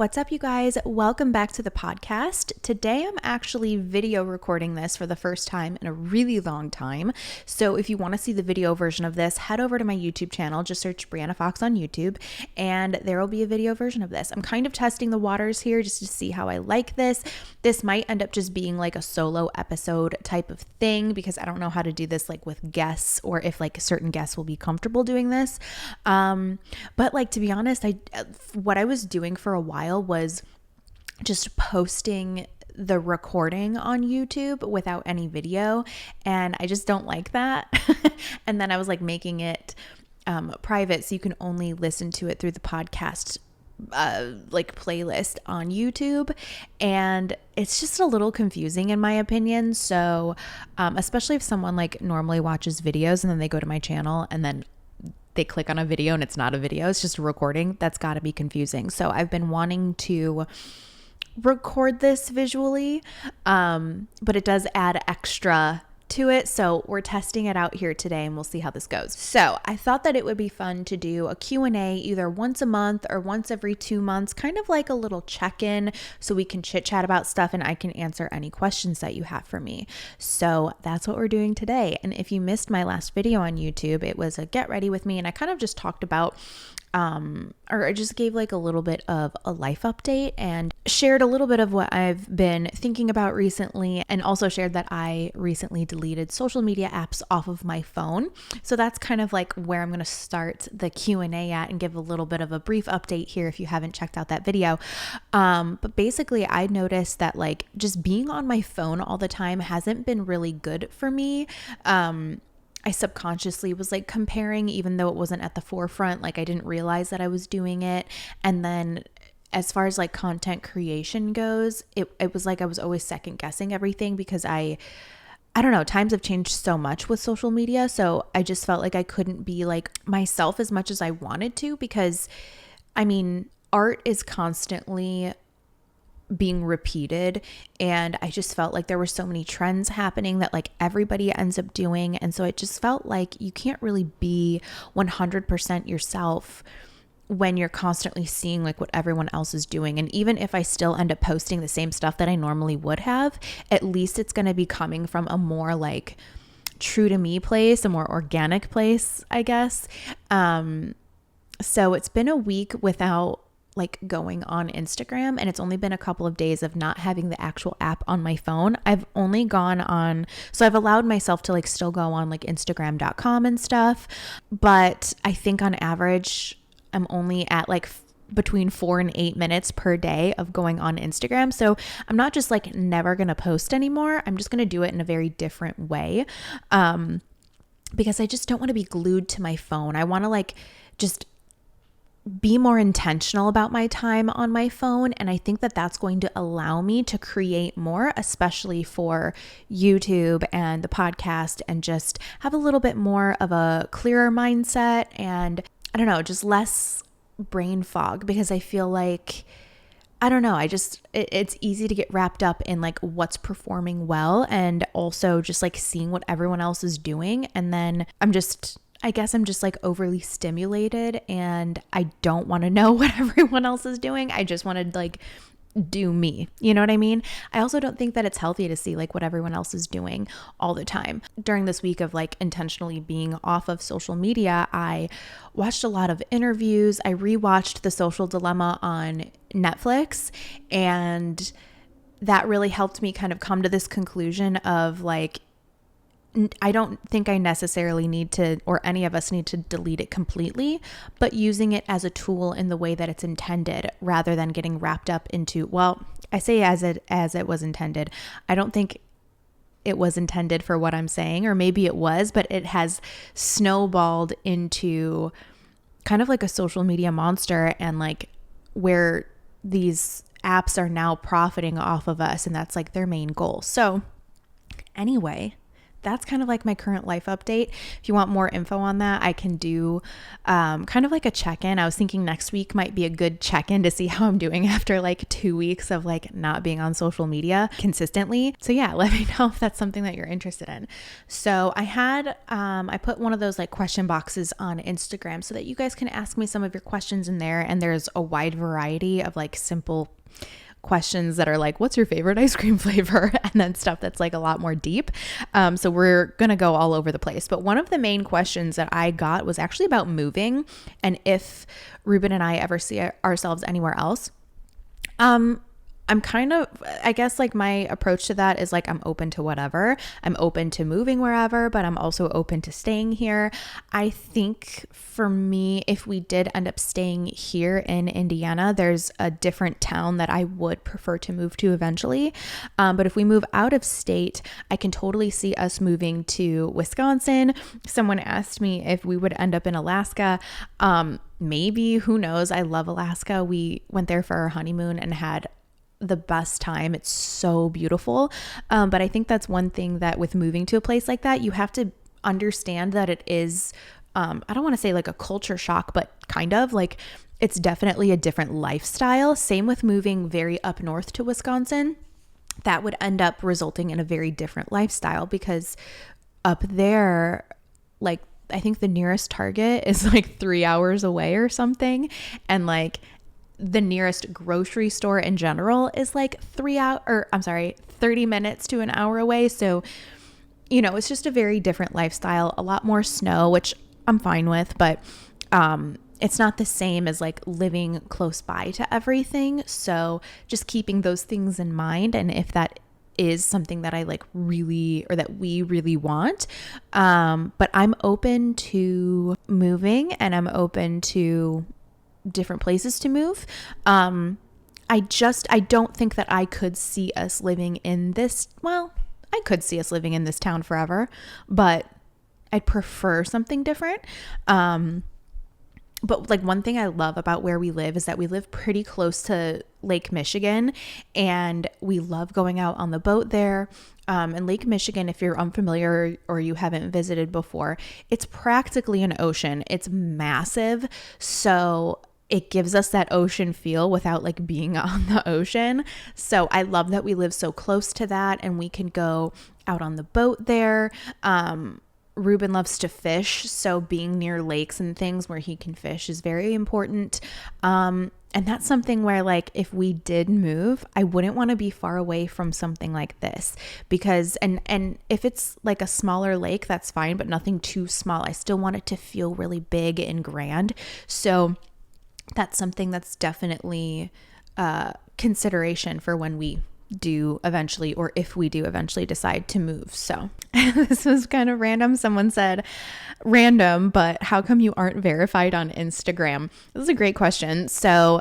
What's up, you guys? Welcome back to the podcast. Today, I'm actually video recording this for the first time in a really long time. So if you want to see the video version of this, head over to my YouTube channel. Just search Brianna Fox on YouTube, and there will be a video version of this. I'm kind of testing the waters here just to see how I like this. This might end up just being like a solo episode type of thing because I don't know how to do this like with guests or if like certain guests will be comfortable doing this. But like, to be honest, what I was doing for a while was just posting the recording on YouTube without any video, and I just don't like that. And then I was like making it private so you can only listen to it through the podcast like playlist on YouTube, and it's just a little confusing in my opinion. So especially if someone like normally watches videos and then they go to my channel and then they click on a video and it's not a video, it's just a recording. That's got to be confusing. So I've been wanting to record this visually, but it does add extra to it. So we're testing it out here today and we'll see how this goes. So I thought that it would be fun to do a Q&A either once a month or once every 2 months, kind of like a little check-in so we can chit chat about stuff and I can answer any questions that you have for me. So that's what we're doing today. And if you missed my last video on YouTube, it was a get ready with me, and I kind of just talked about or I just gave like a little bit of a life update and shared a little bit of what I've been thinking about recently, and also shared that I recently deleted social media apps off of my phone. So that's kind of like where I'm going to start the Q&A at and give a little bit of a brief update here if you haven't checked out that video. But basically I noticed that like just being on my phone all the time hasn't been really good for me. I subconsciously was like comparing, even though it wasn't at the forefront, like I didn't realize that I was doing it. And then as far as like content creation goes, it was like I was always second guessing everything because I don't know, times have changed so much with social media. So I just felt like I couldn't be like myself as much as I wanted to, because I mean, art is constantly being repeated, and I just felt like there were so many trends happening that like everybody ends up doing, and so it just felt like you can't really be 100% yourself when you're constantly seeing like what everyone else is doing. And even if I still end up posting the same stuff that I normally would have, at least it's going to be coming from a more like true to me place, a more organic place, I guess. So it's been a week without like going on Instagram, and it's only been a couple of days of not having the actual app on my phone. I've only gone on, so I've allowed myself to like still go on like Instagram.com and stuff, but I think on average I'm only at like between 4 and 8 minutes per day of going on Instagram. So I'm not just like never gonna post anymore. I'm just gonna do it in a very different way, because I just don't want to be glued to my phone. I want to like just be more intentional about my time on my phone. And I think that that's going to allow me to create more, especially for YouTube and the podcast, and just have a little bit more of a clearer mindset and I don't know, just less brain fog, because I feel like, I don't know, it's easy to get wrapped up in like what's performing well, and also just like seeing what everyone else is doing. And then I guess I'm just like overly stimulated, and I don't want to know what everyone else is doing. I just want to like do me. You know what I mean? I also don't think that it's healthy to see like what everyone else is doing all the time. During this week of like intentionally being off of social media, I watched a lot of interviews. I rewatched The Social Dilemma on Netflix, and that really helped me kind of come to this conclusion of like, I don't think I necessarily need to, or any of us need to delete it completely, but using it as a tool in the way that it's intended, rather than getting wrapped up into, well, I say as it was intended. I don't think it was intended for what I'm saying, or maybe it was, but it has snowballed into kind of like a social media monster, and like where these apps are now profiting off of us, and that's like their main goal. So anyway, that's kind of like my current life update. If you want more info on that, I can do kind of like a check-in. I was thinking next week might be a good check-in to see how I'm doing after like 2 weeks of like not being on social media consistently. So yeah, let me know if that's something that you're interested in. So I put one of those like question boxes on Instagram so that you guys can ask me some of your questions in there. And there's a wide variety of like simple questions that are like, what's your favorite ice cream flavor? And then stuff that's like a lot more deep. So we're going to go all over the place. But one of the main questions that I got was actually about moving and if Ruben and I ever see ourselves anywhere else. I'm kind of, I guess like my approach to that is like, I'm open to whatever. I'm open to moving wherever, but I'm also open to staying here. I think for me, if we did end up staying here in Indiana, there's a different town that I would prefer to move to eventually. But if we move out of state, I can totally see us moving to Wisconsin. Someone asked me if we would end up in Alaska. Maybe, who knows? I love Alaska. We went there for our honeymoon and had the best time. It's so beautiful. But I think that's one thing that with moving to a place like that, you have to understand that it is, I don't want to say like a culture shock, but kind of like it's definitely a different lifestyle. Same with moving very up north to Wisconsin. That would end up resulting in a very different lifestyle because up there, like I think the nearest Target is like 3 hours away or something. And like the nearest grocery store in general is like 30 minutes to an hour away. So, you know, it's just a very different lifestyle, a lot more snow, which I'm fine with, but it's not the same as like living close by to everything. So just keeping those things in mind. And if that is something that I like really, or that we really want. But I'm open to moving and I'm open to different places to move. I don't think that I could see us living in this, well, I could see us living in this town forever, but I'd prefer something different. But like one thing I love about where we live is that we live pretty close to Lake Michigan and we love going out on the boat there. And Lake Michigan, if you're unfamiliar or you haven't visited before, it's practically an ocean. It's massive. So it gives us that ocean feel without like being on the ocean. So I love that we live so close to that and we can go out on the boat there. Ruben loves to fish, so being near lakes and things where he can fish is very important. And that's something where like if we did move, I wouldn't want to be far away from something like this because and if it's like a smaller lake, that's fine, but nothing too small. I still want it to feel really big and grand. So that's something that's definitely consideration for when we do eventually, or if we do eventually decide to move. So this was kind of random. Someone said random, but how come you aren't verified on Instagram? This is a great question. So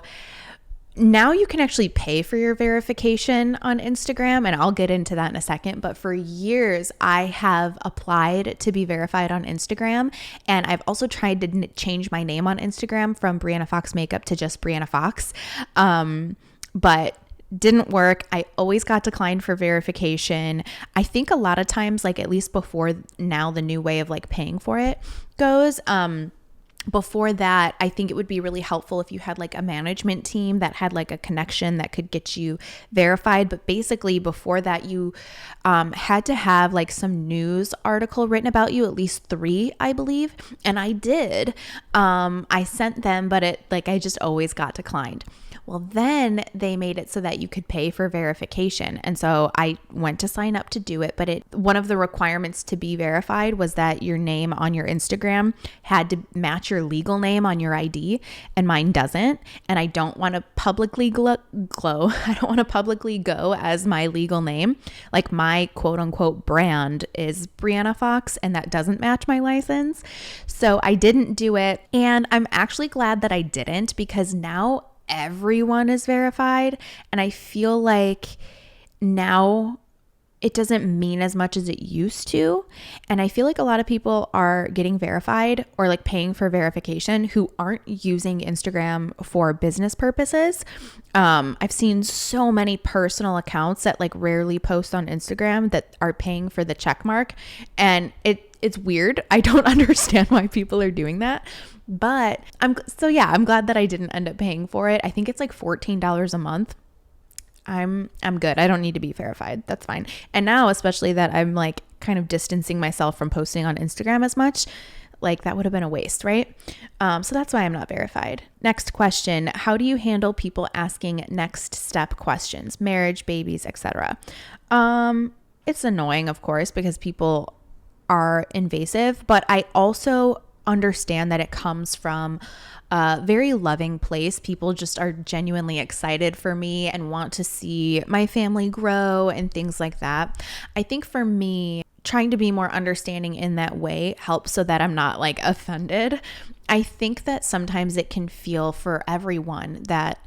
now you can actually pay for your verification on Instagram, and I'll get into that in a second. But for years, I have applied to be verified on Instagram, and I've also tried to change my name on Instagram from Brianna Fox Makeup to just Brianna Fox. But didn't work. I always got declined for verification. I think a lot of times, like at least before now, the new way of like paying for it goes, before that, I think it would be really helpful if you had like a management team that had like a connection that could get you verified. But basically before that, you had to have like some news article written about you, at least 3, I believe. And I did. I sent them, but I just always got declined. Well, then they made it so that you could pay for verification. And so I went to sign up to do it. But one of the requirements to be verified was that your name on your Instagram had to match your legal name on your ID. And mine doesn't. And I don't want to publicly I don't want to publicly go as my legal name. Like my quote unquote brand is Brianna Fox, and that doesn't match my license. So I didn't do it. And I'm actually glad that I didn't, because now everyone is verified. And I feel like now it doesn't mean as much as it used to. And I feel like a lot of people are getting verified or like paying for verification who aren't using Instagram for business purposes. I've seen so many personal accounts that like rarely post on Instagram that are paying for the check mark. And it's weird. I don't understand why people are doing that. But I'm glad that I didn't end up paying for it. I think it's like $14 a month. I'm good. I don't need to be verified. That's fine. And now, especially that I'm like kind of distancing myself from posting on Instagram as much, like that would have been a waste, right? So that's why I'm not verified. Next question. How do you handle people asking next step questions, marriage, babies, etc.? It's annoying, of course, because people are invasive, but I also understand that it comes from a very loving place. People just are genuinely excited for me and want to see my family grow and things like that. I think for me, trying to be more understanding in that way helps so that I'm not like offended. I think that sometimes it can feel for everyone that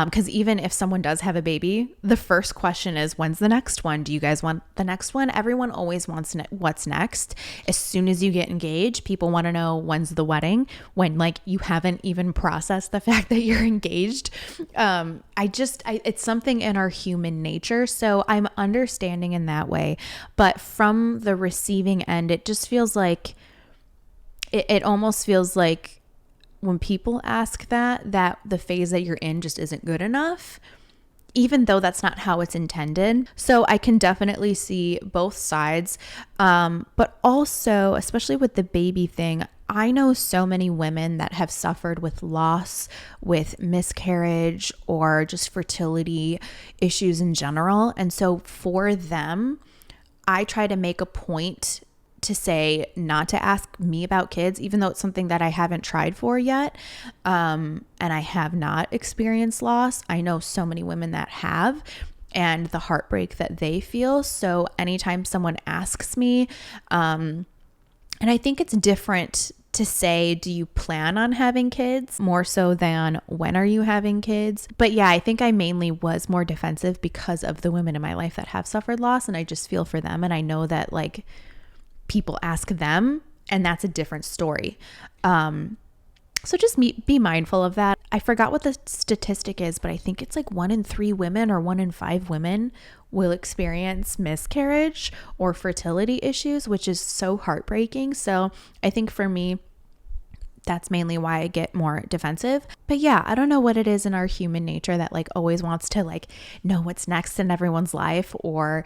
because even if someone does have a baby, the first question is, when's the next one? Do you guys want the next one? Everyone always wants what's next. As soon as you get engaged, people want to know when's the wedding, when like you haven't even processed the fact that you're engaged. It's something in our human nature. So I'm understanding in that way. But from the receiving end, it just feels like, it almost feels like, when people ask that the phase that you're in just isn't good enough, even though that's not how it's intended. So I can definitely see both sides. But also, especially with the baby thing, I know so many women that have suffered with loss, with miscarriage, or just fertility issues in general. And so for them, I try to make a point to say not to ask me about kids, even though it's something that I haven't tried for yet. And I have not experienced loss. I know so many women that have, and the heartbreak that they feel. So anytime someone asks me, and I think it's different to say, do you plan on having kids, more so than when are you having kids? But yeah, I think I mainly was more defensive because of the women in my life that have suffered loss, and I just feel for them. And I know that like people ask them, and that's a different story. So just be mindful of that. I forgot what the statistic is, but I think it's like 1 in 3 women or 1 in 5 women will experience miscarriage or fertility issues, which is so heartbreaking. So I think for me, that's mainly why I get more defensive. But yeah, I don't know what it is in our human nature that like always wants to like know what's next in everyone's life, or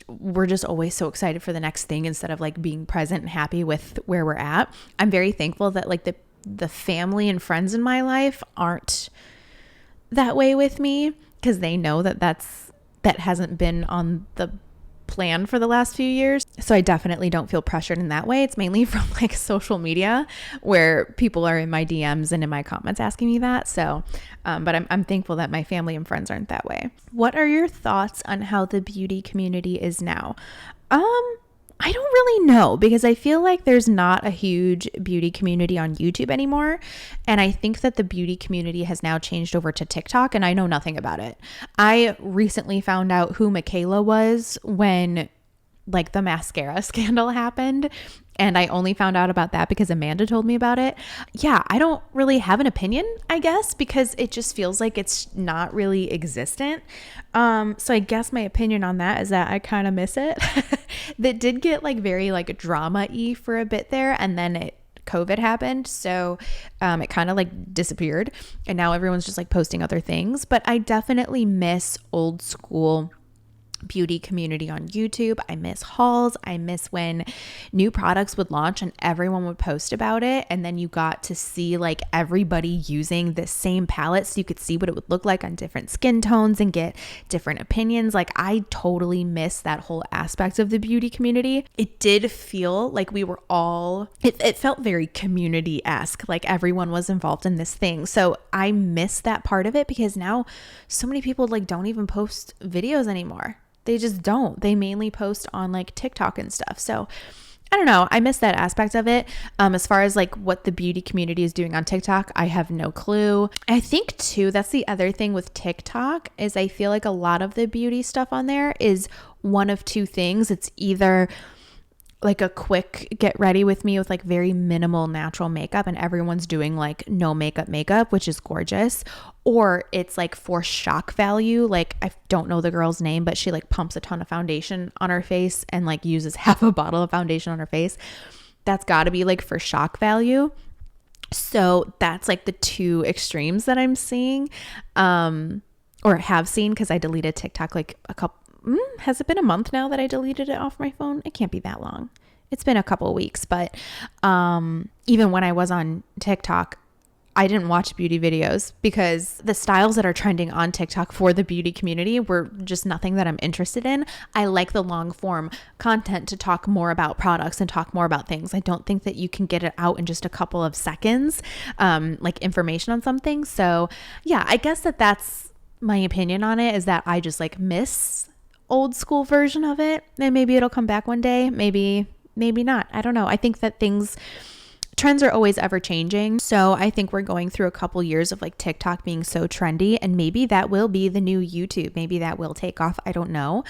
we're just always so excited for the next thing instead of like being present and happy with where we're at. I'm very thankful that like the family and friends in my life aren't that way with me, because they know that hasn't been on the plan for the last few years. So I definitely don't feel pressured in that way. It's mainly from like social media where people are in my DMs and in my comments asking me that. So, but I'm thankful that my family and friends aren't that way. What are your thoughts on how the beauty community is now? I don't really know, because I feel like there's not a huge beauty community on YouTube anymore. And I think that the beauty community has now changed over to TikTok, and I know nothing about it. I recently found out who Michaela was when like the mascara scandal happened. And I only found out about that because Amanda told me about it. Yeah, I don't really have an opinion, I guess, because it just feels like it's not really existent. So I guess my opinion on that is that I kind of miss it. That did get like very like drama-y for a bit there, and then COVID happened. So it kind of like disappeared, and now everyone's just like posting other things. But I definitely miss old school beauty community on YouTube. I miss hauls. I miss when new products would launch and everyone would post about it, and then you got to see like everybody using the same palette, so you could see what it would look like on different skin tones and get different opinions. Like I totally miss that whole aspect of the beauty community. It did feel like we were all, it felt very community-esque, like everyone was involved in this thing. So I miss that part of it, because now so many people like don't even post videos anymore. They just don't. They mainly post on like TikTok and stuff. So I don't know. I miss that aspect of it. As far as like what the beauty community is doing on TikTok, I have no clue. I think too, that's the other thing with TikTok is I feel like a lot of the beauty stuff on there is one of two things. It's either like a quick get ready with me with like very minimal natural makeup and everyone's doing like no makeup, which is gorgeous, or it's like for shock value. Like I don't know the girl's name, but she like pumps a ton of foundation on her face and like uses half a bottle of foundation on her face. That's got to be like for shock value. So that's like the two extremes that I'm seeing or have seen, because I deleted TikTok like a couple. Has it been a month now that I deleted it off my phone? It can't be that long. It's been a couple of weeks, but even when I was on TikTok, I didn't watch beauty videos because the styles that are trending on TikTok for the beauty community were just nothing that I'm interested in. I like the long form content to talk more about products and talk more about things. I don't think that you can get it out in just a couple of seconds, like information on something. So yeah, I guess that's my opinion on it, is that I just like miss old school version of it, and maybe it'll come back one day, maybe not. I don't know. I think that trends are always ever changing, so I think we're going through a couple years of like TikTok being so trendy, and maybe that will be the new YouTube. Maybe that will take off. I don't know.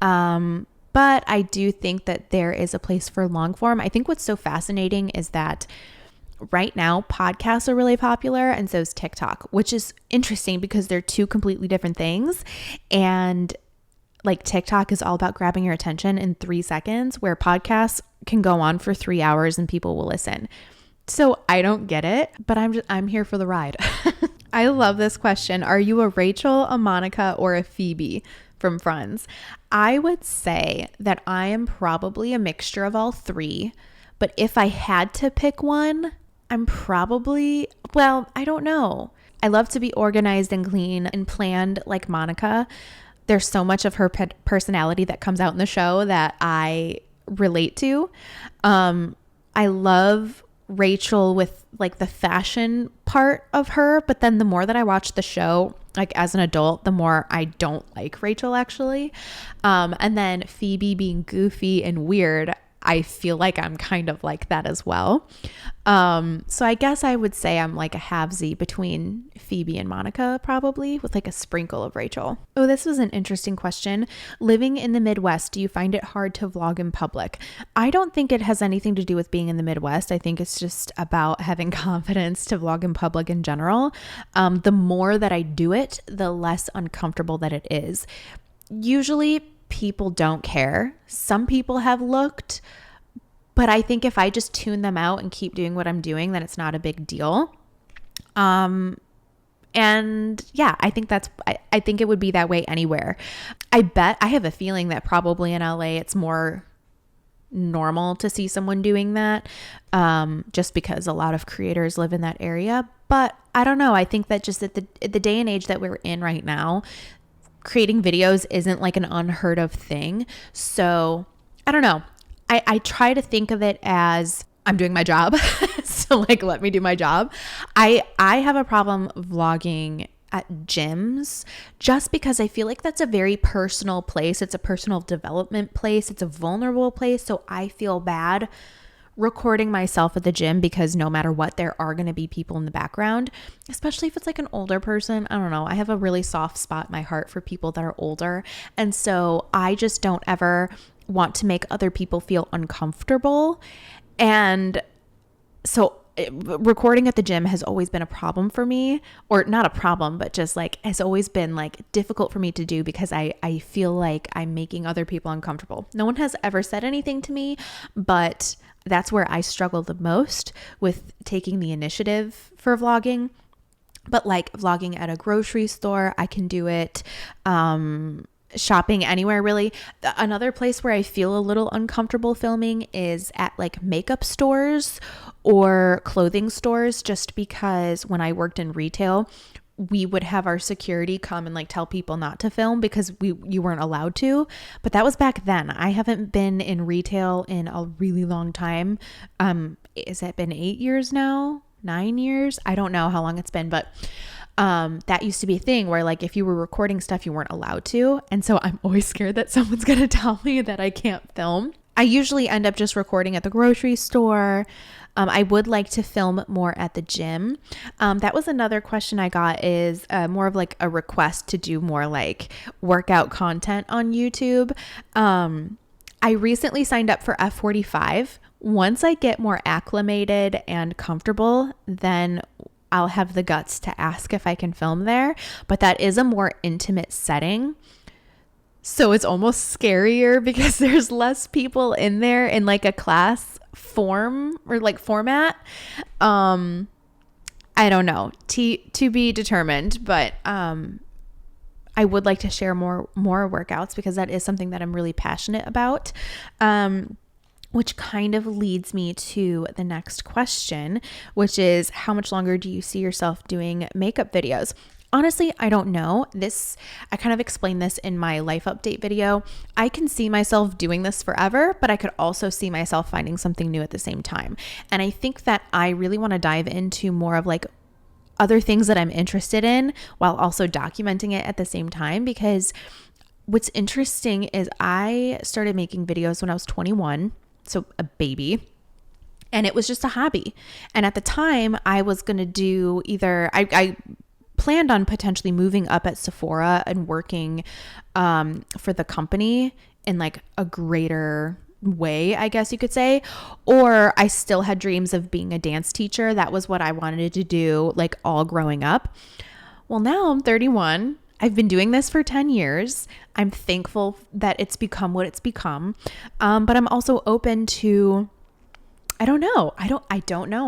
But I do think that there is a place for long form. I think what's so fascinating is that right now podcasts are really popular, and so is TikTok, which is interesting because they're two completely different things. And like TikTok is all about grabbing your attention in 3 seconds, where podcasts can go on for 3 hours and people will listen. So I don't get it, but I'm here for the ride. I love this question. Are you a Rachel, a Monica, or a Phoebe from Friends? I would say that I am probably a mixture of all three, but if I had to pick one, I'm probably, well, I don't know. I love to be organized and clean and planned like Monica. There's so much of her personality that comes out in the show that I relate to. I love Rachel with like the fashion part of her, but then the more that I watch the show, like as an adult, the more I don't like Rachel actually. And then Phoebe being goofy and weird, I feel like I'm kind of like that as well. So I guess I would say I'm like a halvesy between Phoebe and Monica, probably, with like a sprinkle of Rachel. Oh, this was an interesting question. Living in the Midwest, do you find it hard to vlog in public? I don't think it has anything to do with being in the Midwest. I think it's just about having confidence to vlog in public in general. The more that I do it, the less uncomfortable that it is. Usually people don't care. Some people have looked, but I think if I just tune them out and keep doing what I'm doing, then it's not a big deal. And yeah, I think I think it would be that way anywhere. I have a feeling that probably in LA, it's more normal to see someone doing that, just because a lot of creators live in that area. But I don't know. I think that just at the day and age that we're in right now, creating videos isn't like an unheard of thing. So I don't know. I try to think of it as I'm doing my job. So like, let me do my job. I have a problem vlogging at gyms just because I feel like that's a very personal place. It's a personal development place. It's a vulnerable place. So I feel bad recording myself at the gym because no matter what, there are going to be people in the background, especially if it's like an older person. I don't know. I have a really soft spot in my heart for people that are older. And so I just don't ever want to make other people feel uncomfortable. And so recording at the gym has always been a problem for me, or not a problem, but just like has always been like difficult for me to do because I feel like I'm making other people uncomfortable. No one has ever said anything to me, but that's where I struggle the most with taking the initiative for vlogging. But like vlogging at a grocery store, I can do it. Shopping anywhere really. Another place where I feel a little uncomfortable filming is at like makeup stores or clothing stores, just because when I worked in retail, we would have our security come and like tell people not to film because you weren't allowed to. But that was back then. I haven't been in retail in a really long time. Has it been 8 years now? 9 years? I don't know how long it's been, but that used to be a thing where like if you were recording stuff, you weren't allowed to. And so I'm always scared that someone's going to tell me that I can't film. I usually end up just recording at the grocery store. I would like to film more at the gym. That was another question I got, is more of like a request to do more like workout content on YouTube. I recently signed up for F45. Once I get more acclimated and comfortable, then I'll have the guts to ask if I can film there. But that is a more intimate setting. So it's almost scarier because there's less people in there in like a class form or like format. I don't know, to be determined, but I would like to share more workouts because that is something that I'm really passionate about. Which kind of leads me to the next question, which is, how much longer do you see yourself doing makeup videos? Honestly, I don't know. I kind of explained this in my life update video. I can see myself doing this forever, but I could also see myself finding something new at the same time. And I think that I really want to dive into more of like other things that I'm interested in while also documenting it at the same time, because what's interesting is I started making videos when I was 21, so a baby. And it was just a hobby. And at the time I was going to do I planned on potentially moving up at Sephora and working for the company in like a greater way, I guess you could say. Or I still had dreams of being a dance teacher. That was what I wanted to do, like all growing up. Well, now I'm 31. I've been doing this for 10 years. I'm thankful that it's become what it's become. But I'm also open to, I don't know,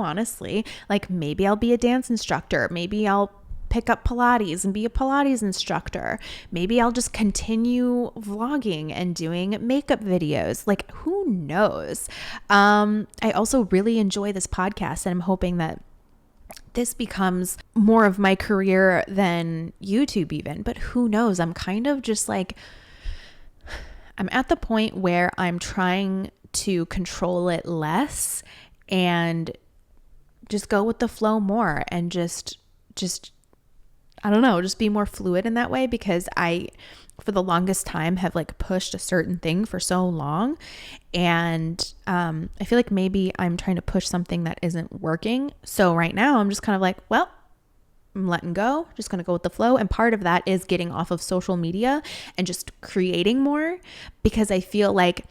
honestly. Like maybe I'll be a dance instructor. Maybe I'll pick up Pilates and be a Pilates instructor. Maybe I'll just continue vlogging and doing makeup videos. Like, who knows? I also really enjoy this podcast, and I'm hoping that this becomes more of my career than YouTube even, but who knows? I'm kind of just like, I'm at the point where I'm trying to control it less and just go with the flow more, and just I don't know, just be more fluid in that way, because I, for the longest time, have like pushed a certain thing for so long. And I feel like maybe I'm trying to push something that isn't working. So right now I'm just kind of like, well, I'm letting go, just going to go with the flow. And part of that is getting off of social media and just creating more, because I feel like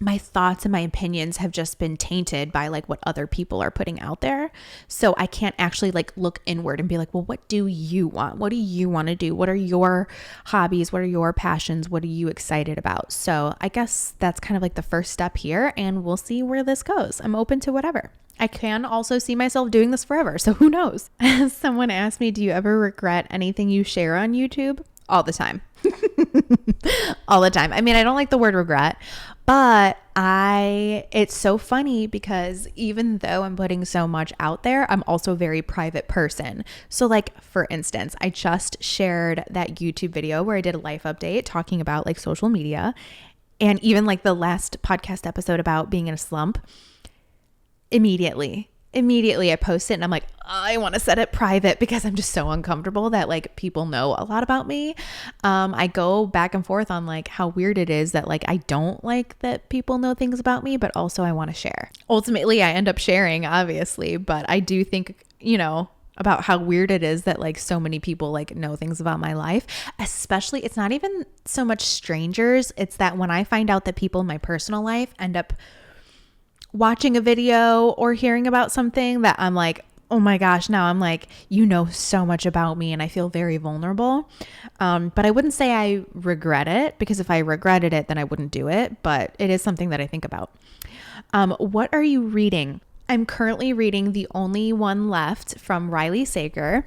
my thoughts and my opinions have just been tainted by like what other people are putting out there. So I can't actually like look inward and be like, well, what do you want? What do you want to do? What are your hobbies? What are your passions? What are you excited about? So I guess that's kind of like the first step here, and we'll see where this goes. I'm open to whatever. I can also see myself doing this forever. So who knows? Someone asked me, do you ever regret anything you share on YouTube? All the time. All the time. I mean, I don't like the word regret, but it's so funny because even though I'm putting so much out there, I'm also a very private person. So like, for instance, I just shared that YouTube video where I did a life update talking about like social media, and even like the last podcast episode about being in a slump. Immediately I post it and I'm like, I want to set it private because I'm just so uncomfortable that like people know a lot about me. I go back and forth on like how weird it is that like I don't like that people know things about me, but also I want to share. Ultimately, I end up sharing, obviously, but I do think, about how weird it is that like so many people like know things about my life. Especially, it's not even so much strangers. It's that when I find out that people in my personal life end up watching a video or hearing about something that I'm like, oh my gosh, now I'm like, so much about me, and I feel very vulnerable. But I wouldn't say I regret it, because if I regretted it, then I wouldn't do it. But it is something that I think about. What are you reading? I'm currently reading The Only One Left from Riley Sager.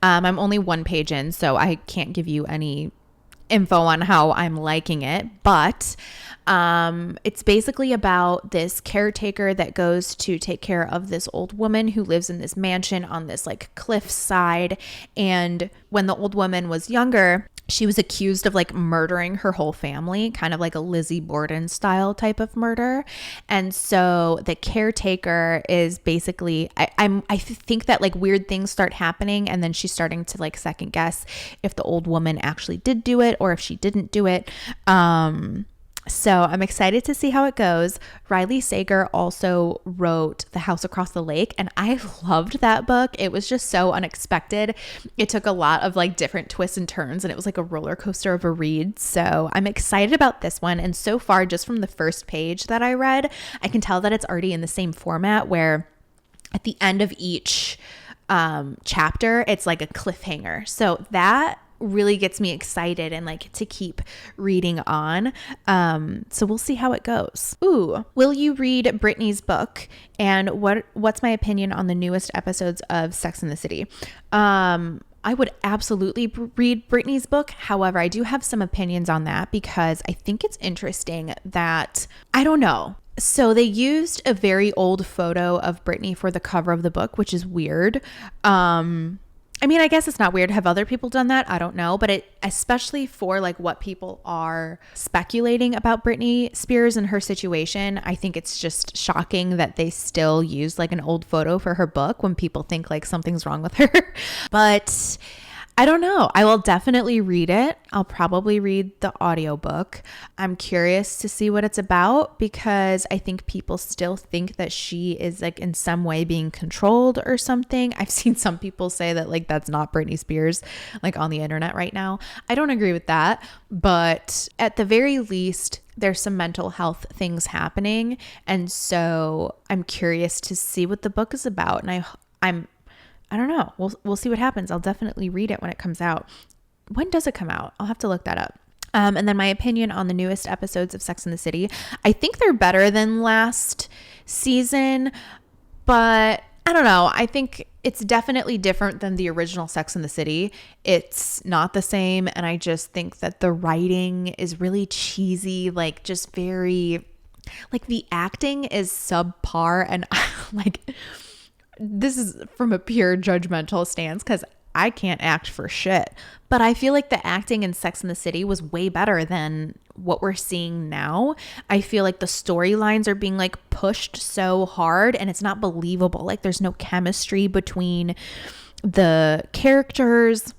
I'm only one page in, so I can't give you any info on how I'm liking it, but it's basically about this caretaker that goes to take care of this old woman who lives in this mansion on this like cliff side. And when the old woman was younger, she was accused of like murdering her whole family, kind of like a Lizzie Borden style type of murder. And so the caretaker is basically, I think that like weird things start happening, and then she's starting to like second guess if the old woman actually did do it or if she didn't do it. So I'm excited to see how it goes. Riley Sager also wrote The House Across the Lake, and I loved that book. It was just so unexpected. It took a lot of like different twists and turns, and it was like a roller coaster of a read. So I'm excited about this one. And so far, just from the first page that I read, I can tell that it's already in the same format where at the end of each chapter, it's like a cliffhanger. So that really gets me excited and like to keep reading on. So we'll see how it goes. Ooh, will you read Britney's book? And what's my opinion on the newest episodes of Sex and the City? I would absolutely read Britney's book. However, I do have some opinions on that because I think it's interesting that, I don't know. So they used a very old photo of Britney for the cover of the book, which is weird. I mean, I guess it's not weird. Have other people done that? I don't know. But especially for like what people are speculating about Britney Spears and her situation, I think it's just shocking that they still use like an old photo for her book when people think like something's wrong with her. But I don't know. I will definitely read it. I'll probably read the audiobook. I'm curious to see what it's about because I think people still think that she is like in some way being controlled or something. I've seen some people say that like that's not Britney Spears like on the internet right now. I don't agree with that, but at the very least, there's some mental health things happening. And so I'm curious to see what the book is about. And I don't know. We'll see what happens. I'll definitely read it when it comes out. When does it come out? I'll have to look that up. And then my opinion on the newest episodes of Sex and the City. I think they're better than last season, but I don't know. I think it's definitely different than the original Sex and the City. It's not the same. And I just think that the writing is really cheesy, like just very, like the acting is subpar. And like, this is from a pure judgmental stance because I can't act for shit. But I feel like the acting in Sex and the City was way better than what we're seeing now. I feel like the storylines are being like pushed so hard and it's not believable. Like there's no chemistry between the characters,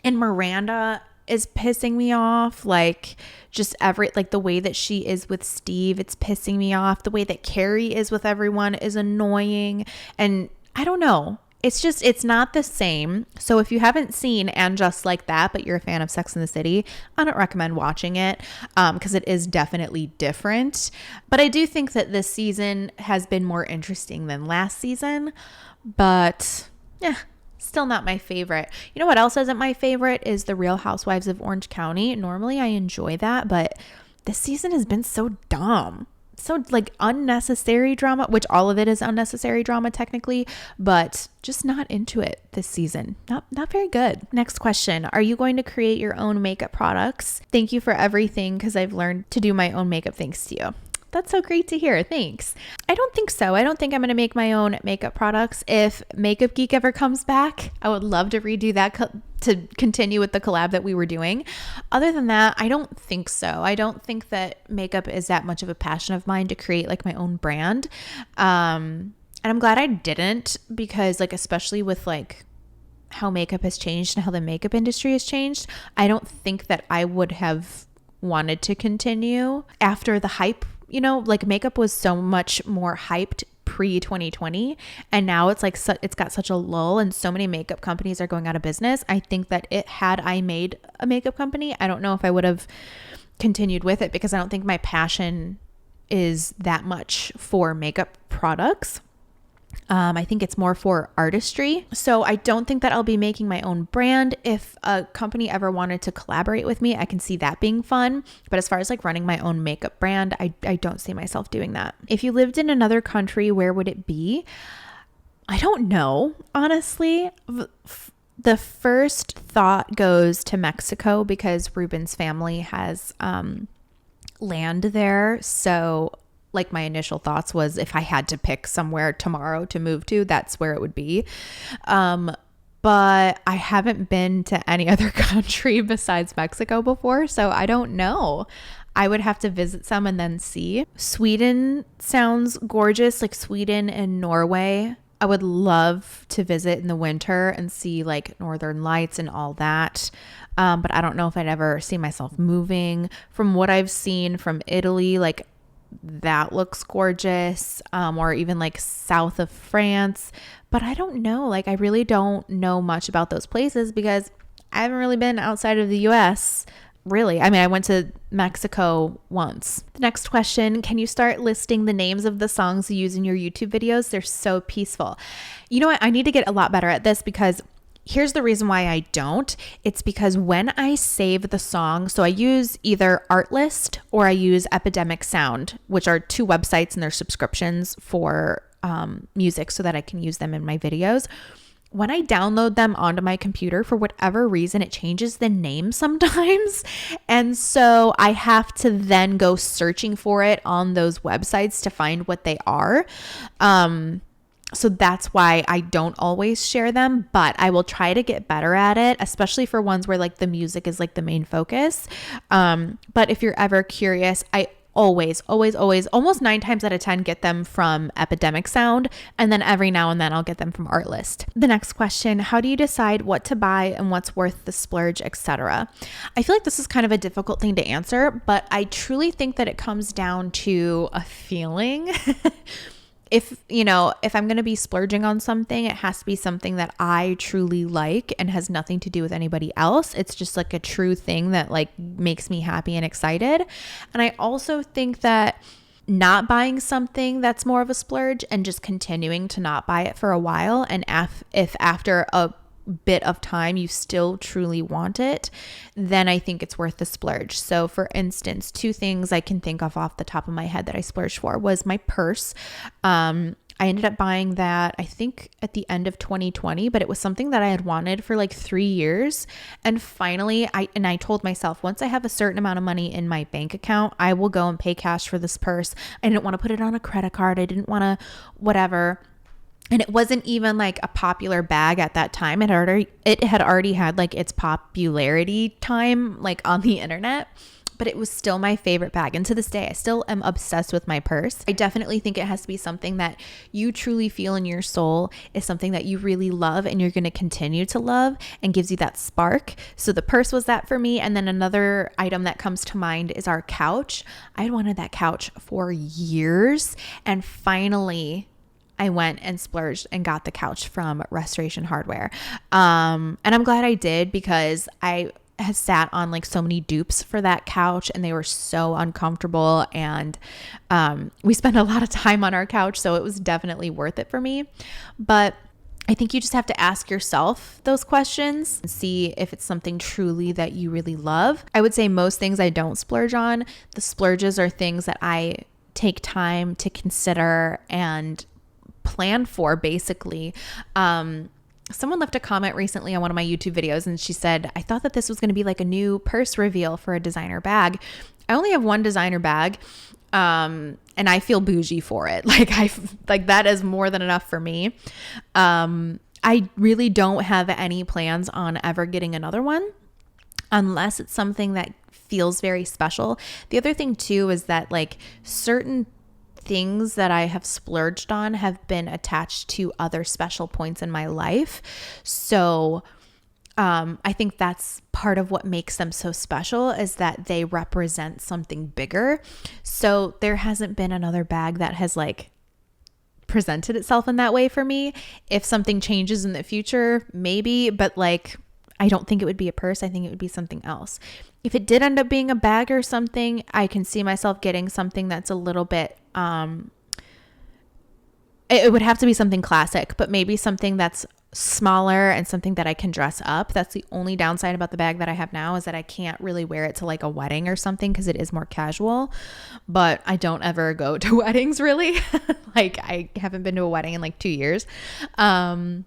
and Miranda is pissing me off. Like just like the way that she is with Steve, it's pissing me off. The way that Carrie is with everyone is annoying. And I don't know. It's not the same. So if you haven't seen And Just Like That, but you're a fan of Sex and the City, I don't recommend watching it because it is definitely different. But I do think that this season has been more interesting than last season. But yeah, still not my favorite. You know what else isn't my favorite is The Real Housewives of Orange County. Normally I enjoy that, but this season has been so dumb. So like unnecessary drama, which all of it is unnecessary drama technically, but just not into it this season. Not very good. Next question. Are you going to create your own makeup products? Thank you for everything because I've learned to do my own makeup thanks to you. That's so great to hear. Thanks. I don't think so. I don't think I'm going to make my own makeup products. If Makeup Geek ever comes back, I would love to redo that to continue with the collab that we were doing. Other than that, I don't think so. I don't think that makeup is that much of a passion of mine to create like my own brand. And I'm glad I didn't because like, especially with like how makeup has changed and how the makeup industry has changed, I don't think that I would have wanted to continue after the hype. You know, like makeup was so much more hyped pre-2020 and now it's like it's got such a lull and so many makeup companies are going out of business. I think that had I made a makeup company, I don't know if I would have continued with it because I don't think my passion is that much for makeup products. I think it's more for artistry. So I don't think that I'll be making my own brand. If a company ever wanted to collaborate with me, I can see that being fun. But as far as like running my own makeup brand, I don't see myself doing that. If you lived in another country, where would it be? I don't know, honestly. The first thought goes to Mexico because Ruben's family has land there. So like my initial thoughts was if I had to pick somewhere tomorrow to move to, that's where it would be. But I haven't been to any other country besides Mexico before, so I don't know. I would have to visit some and then see. Sweden sounds gorgeous, like Sweden and Norway. I would love to visit in the winter and see like northern lights and all that. But I don't know if I'd ever see myself moving. From what I've seen from Italy, like that looks gorgeous, or even like south of France. But I don't know. Like, I really don't know much about those places because I haven't really been outside of the US. Really. I mean, I went to Mexico once. The next question, can you start listing the names of the songs you use in your YouTube videos? They're so peaceful. You know what? I need to get a lot better at this because here's the reason why I don't. It's because when I save the song, so I use either Artlist or I use Epidemic Sound, which are two websites and they're subscriptions for music so that I can use them in my videos. When I download them onto my computer, for whatever reason, it changes the name sometimes. And so I have to then go searching for it on those websites to find what they are. So that's why I don't always share them, but I will try to get better at it, especially for ones where like the music is like the main focus. But if you're ever curious, I always, almost 9 times out of 10 get them from Epidemic Sound, and then every now and then I'll get them from Artlist. The next question, how do you decide what to buy and what's worth the splurge, etc.? I feel like this is kind of a difficult thing to answer, but I truly think that it comes down to a feeling. If I'm going to be splurging on something, it has to be something that I truly like and has nothing to do with anybody else. It's just like a true thing that like makes me happy and excited. And I also think that not buying something that's more of a splurge and just continuing to not buy it for a while, and if after a bit of time you still truly want it, then I think it's worth the splurge. So for instance, 2 things I can think of off the top of my head that I splurged for was my purse. I ended up buying that, I think at the end of 2020, but it was something that I had wanted for like 3 years. And finally, I told myself, once I have a certain amount of money in my bank account, I will go and pay cash for this purse. I didn't want to put it on a credit card. I didn't want to whatever. And it wasn't even like a popular bag at that time. It had already had like its popularity time like on the internet, but it was still my favorite bag. And to this day, I still am obsessed with my purse. I definitely think it has to be something that you truly feel in your soul is something that you really love and you're going to continue to love and gives you that spark. So the purse was that for me. And then another item that comes to mind is our couch. I had wanted that couch for years, and finally I went and splurged and got the couch from Restoration Hardware. And I'm glad I did because I had sat on like so many dupes for that couch and they were so uncomfortable, and we spent a lot of time on our couch, so it was definitely worth it for me. But I think you just have to ask yourself those questions and see if it's something truly that you really love. I would say most things I don't splurge on. The splurges are things that I take time to consider and plan for, basically. Someone left a comment recently on one of my YouTube videos and she said, I thought that this was going to be like a new purse reveal for a designer bag. I only have one designer bag, and I feel bougie for it. Like that is more than enough for me. I really don't have any plans on ever getting another one unless it's something that feels very special. The other thing too is that like certain things that I have splurged on have been attached to other special points in my life. So I think that's part of what makes them so special, is that they represent something bigger. So there hasn't been another bag that has like presented itself in that way for me. If something changes in the future, maybe, but like I don't think it would be a purse. I think it would be something else. If it did end up being a bag or something, I can see myself getting something that's a little bit, it would have to be something classic, but maybe something that's smaller and something that I can dress up. That's the only downside about the bag that I have now, is that I can't really wear it to like a wedding or something because it is more casual. But I don't ever go to weddings really. Like I haven't been to a wedding in like 2 years. But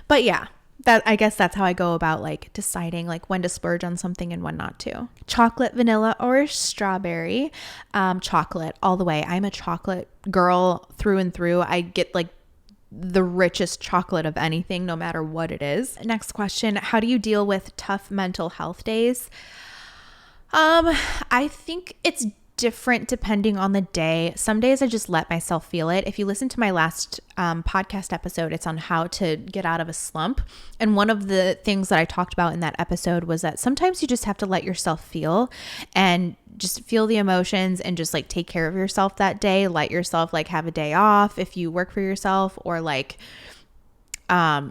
yeah. I guess that's how I go about like deciding like when to splurge on something and when not to. Chocolate, vanilla, or strawberry? Chocolate all the way. I'm a chocolate girl through and through. I get like the richest chocolate of anything, no matter what it is. Next question. How do you deal with tough mental health days? I think it's different depending on the day. Some days I just let myself feel it. If you listen to my last podcast episode, it's on how to get out of a slump. And one of the things that I talked about in that episode was that sometimes you just have to let yourself feel and just feel the emotions and just like take care of yourself that day. Let yourself like have a day off if you work for yourself, or like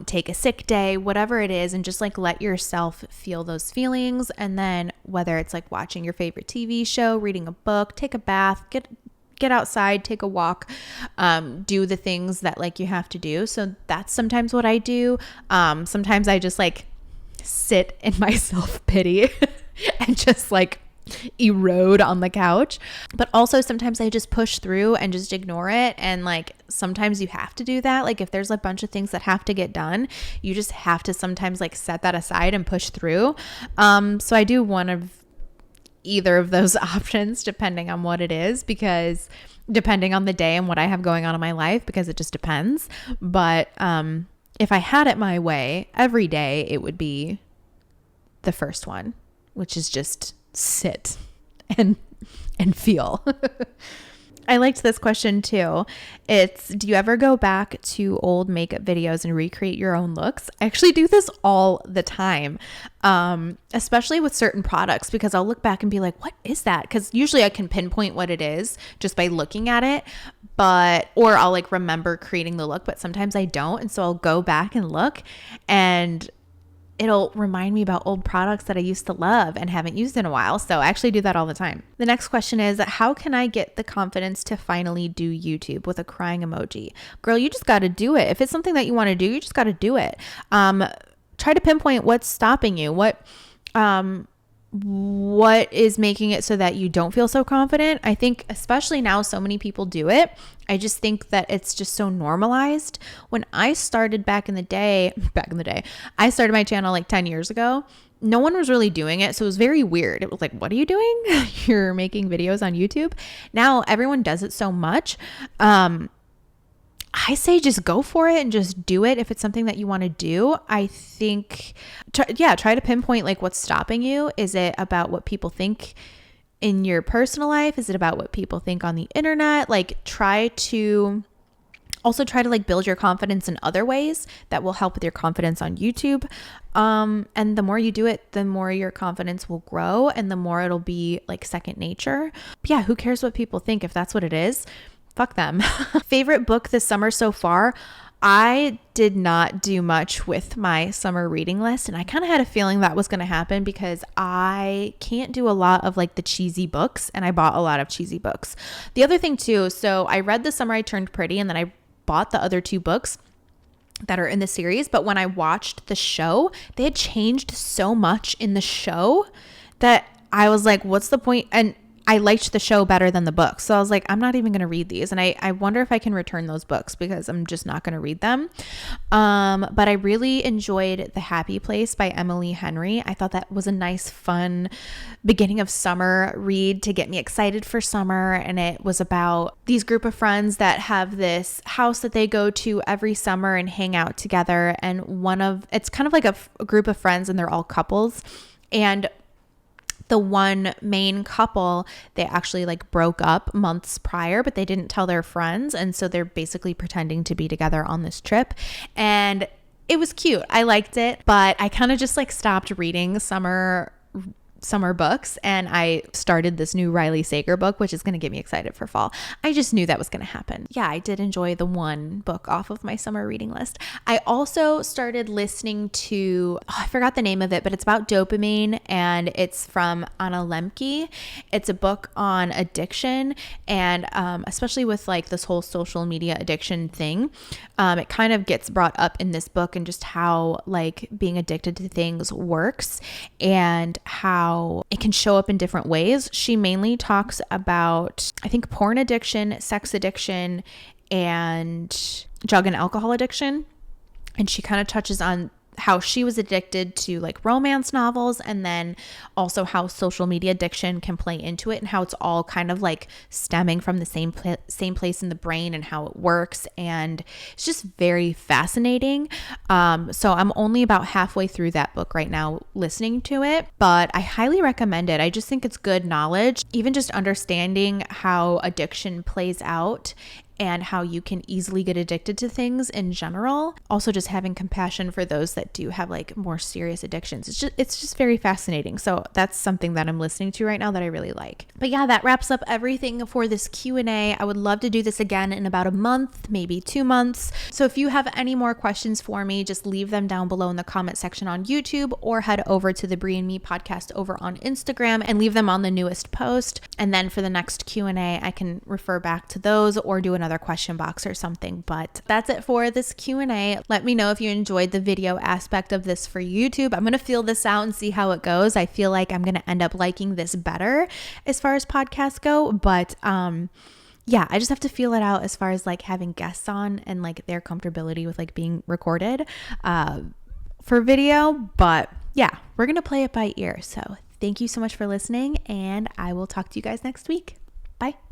take a sick day, whatever it is, and just like let yourself feel those feelings. And then whether it's like watching your favorite TV show, reading a book, take a bath, get outside, take a walk, do the things that like you have to do. So that's sometimes what I do. Sometimes I just like sit in my self-pity and just like erode on the couch. But also sometimes I just push through and just ignore it. And like sometimes you have to do that. Like if there's a bunch of things that have to get done, you just have to sometimes like set that aside and push through. So I do one of either of those options depending on what it is, because depending on the day and what I have going on in my life, because it just depends. But if I had it my way every day, it would be the first one, which is just sit and feel. I liked this question too. It's, do you ever go back to old makeup videos and recreate your own looks? I actually do this all the time, especially with certain products, because I'll look back and be like, what is that? Because usually I can pinpoint what it is just by looking at it, or I'll like remember creating the look, but sometimes I don't. And so I'll go back and look, and it'll remind me about old products that I used to love and haven't used in a while. So I actually do that all the time. The next question is, how can I get the confidence to finally do YouTube, with a crying emoji? Girl, you just got to do it. If it's something that you want to do, you just got to do it. Try to pinpoint what's stopping you. What is making it so that you don't feel so confident? I think especially now, so many people do it. I just think that it's just so normalized. When I started back in the day, I started my channel like 10 years ago. No one was really doing it. So it was very weird. It was like, what are you doing? You're making videos on YouTube. Now everyone does it so much. I say just go for it and just do it if it's something that you want to do. I think, try to pinpoint like what's stopping you. Is it about what people think in your personal life? Is it about what people think on the internet? Like try to like build your confidence in other ways that will help with your confidence on YouTube. And the more you do it, the more your confidence will grow and the more it'll be like second nature. But yeah, who cares what people think if that's what it is? Fuck them. Favorite book this summer so far? I did not do much with my summer reading list, and I kind of had a feeling that was going to happen because I can't do a lot of like the cheesy books, and I bought a lot of cheesy books. The other thing too, so I read The Summer I Turned Pretty, and then I bought the other two books that are in the series. But when I watched the show, they had changed so much in the show that I was like, what's the point? And I liked the show better than the book. So I was like, I'm not even going to read these. And I wonder if I can return those books because I'm just not going to read them. But I really enjoyed The Happy Place by Emily Henry. I thought that was a nice, fun beginning of summer read to get me excited for summer. And it was about these group of friends that have this house that they go to every summer and hang out together. And it's kind of like a group of friends, and they're all couples. And the one main couple, they actually like broke up months prior, but they didn't tell their friends. And so they're basically pretending to be together on this trip. And it was cute. I liked it, but I kind of just like stopped reading summer books, and I started this new Riley Sager book, which is going to get me excited for fall. I just knew that was going to happen. Yeah, I did enjoy the one book off of my summer reading list. I also started listening to, I forgot the name of it, but it's about dopamine, and it's from Anna Lemke. It's a book on addiction, and especially with like this whole social media addiction thing, it kind of gets brought up in this book, and just how like being addicted to things works and how it can show up in different ways. She mainly talks about, I think, porn addiction, sex addiction, and drug and alcohol addiction. And she kind of touches on how she was addicted to like romance novels, and then also how social media addiction can play into it, and how it's all kind of like stemming from the same place in the brain and how it works. And it's just very fascinating. So I'm only about halfway through that book right now listening to it, but I highly recommend it. I just think it's good knowledge, even just understanding how addiction plays out and how you can easily get addicted to things in general. Also just having compassion for those that do have like more serious addictions. It's just very fascinating. So that's something that I'm listening to right now that I really like. But yeah, that wraps up everything for this Q&A. I would love to do this again in about a month, maybe 2 months. So if you have any more questions for me, just leave them down below in the comment section on YouTube, or head over to the Brie and Me podcast over on Instagram and leave them on the newest post. And then for the next Q&A, I can refer back to those or do another question box or something. But that's it for this Q&A. Let me know if you enjoyed the video aspect of this for YouTube. I'm going to feel this out and see how it goes. I feel like I'm going to end up liking this better as far as podcasts go, but yeah, I just have to feel it out as far as like having guests on and like their comfortability with like being recorded for video. But yeah, we're going to play it by ear. So thank you so much for listening, and I will talk to you guys next week. Bye.